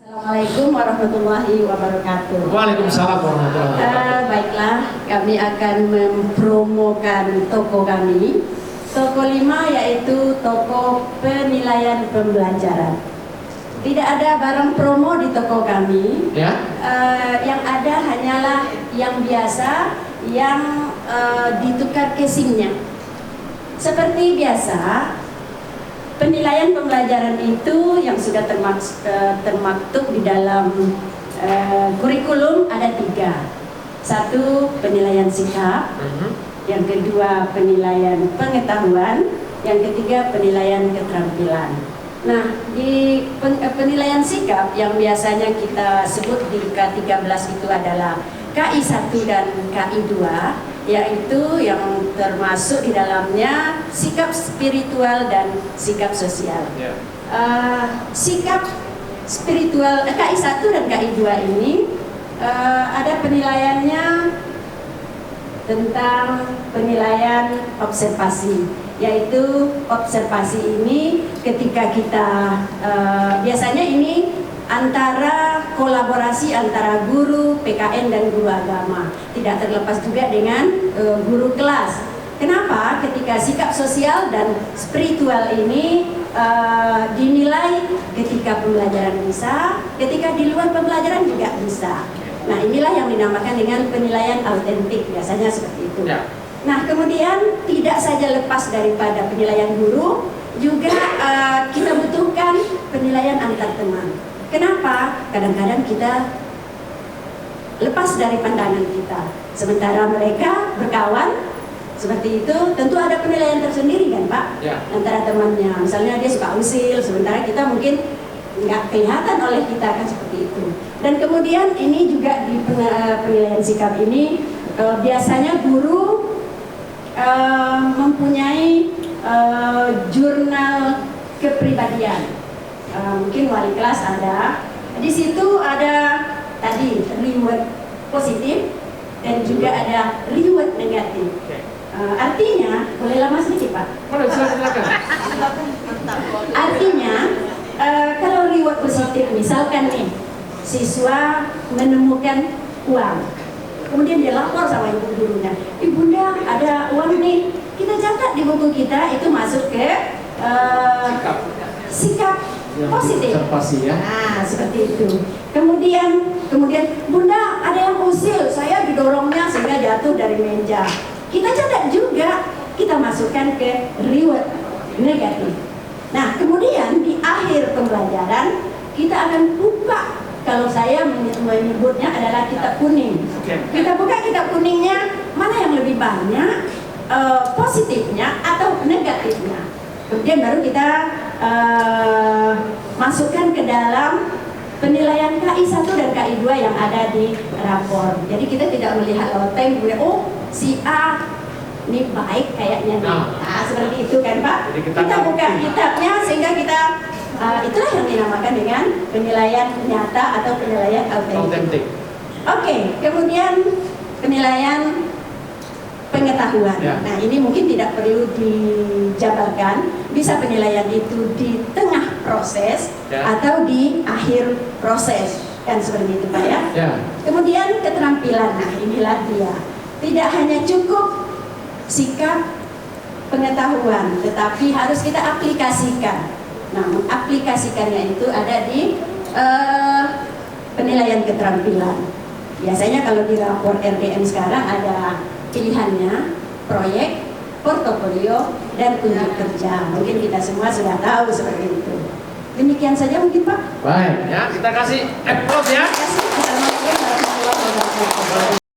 Assalamualaikum warahmatullahi wabarakatuh. Waalaikumsalam warahmatullahi wabarakatuh. Baiklah, kami akan mempromokan toko kami. Toko 5 yaitu toko penilaian pembelajaran. Tidak ada barang promo di toko kami. Ya. Yang ada hanyalah yang biasa yang ditukar casingnya. Seperti biasa, penilaian pembelajaran itu yang sudah termaktub di dalam kurikulum ada 3. 1, penilaian sikap. Yang kedua, penilaian pengetahuan. Yang ketiga, penilaian keterampilan. Nah, di penilaian sikap yang biasanya kita sebut di K13 itu adalah KI 1 dan KI 2, yaitu yang termasuk di dalamnya sikap spiritual dan sikap sosial. Sikap spiritual KI 1 dan KI 2 ini ada penilaiannya tentang penilaian observasi, yaitu observasi ini ketika kita biasanya ini antara kolaborasi antara guru PKN dan guru agama, tidak terlepas juga dengan guru kelas. Kenapa? Ketika sikap sosial dan spiritual ini dinilai ketika pembelajaran bisa, ketika di luar pembelajaran juga bisa. Nah, inilah yang dinamakan dengan penilaian autentik, biasanya seperti itu. Ya. Nah, kemudian tidak saja lepas daripada penilaian guru, juga kita butuhkan penilaian antar teman. Kenapa? Kadang-kadang kita lepas dari pandangan kita, sementara mereka berkawan seperti itu, tentu ada penilaian tersendiri kan Pak? Ya. Antara temannya, misalnya dia suka usil, sementara kita mungkin nggak kelihatan oleh kita, kan seperti itu. Dan kemudian ini juga di penilaian sikap ini biasanya guru mempunyai jurnal kepribadian. Mungkin wali kelas ada. Di situ ada tadi reward positif dan juga ada reward negatif. Artinya, boleh lama sedikit Pak? Silakan. Artinya, kalau reward positif, misalkan nih, siswa menemukan uang, kemudian dia lapor sama ibu gurunya, "Ibunda, ada uang nih, kita catat di buku kita," itu masuk ke sikap positif. Observasi ya. Nah, seperti itu. Kemudian, "Bunda, ada yang usil, saya didorongnya sehingga jatuh dari meja." Kita catat juga, kita masukkan ke reward negatif. Nah, kemudian di akhir pembelajaran kita akan buka. Kalau saya menyebutnya adalah kitab kuning. Kita buka kitab kuningnya, mana yang lebih banyak positifnya atau negatifnya. Kemudian baru kita masukkan ke dalam penilaian KI 1 dan KI 2 yang ada di rapor. Jadi kita tidak melihat loteng, oh si A ini baik kayaknya nih. Nah, seperti itu kan Pak. Kita buka kitabnya sehingga kita itulah yang dinamakan dengan penilaian nyata atau penilaian autentik. Oke, kemudian penilaian pengetahuan. Ya. Nah, ini mungkin tidak perlu dijabarkan. Bisa penilaian itu di tengah proses atau di akhir proses, kan seperti itu Pak ya. Ya. Kemudian keterampilan. Nah, inilah dia. Tidak hanya cukup sikap pengetahuan, tetapi harus kita aplikasikan. Nah, mengaplikasikannya itu ada di penilaian keterampilan. Biasanya kalau di rapor RDM sekarang ada pilihannya proyek, portofolio, dan unjuk kerja. Mungkin kita semua sudah tahu seperti itu. Demikian saja mungkin Pak. Baik, ya kita kasih applause ya. Terima kasih.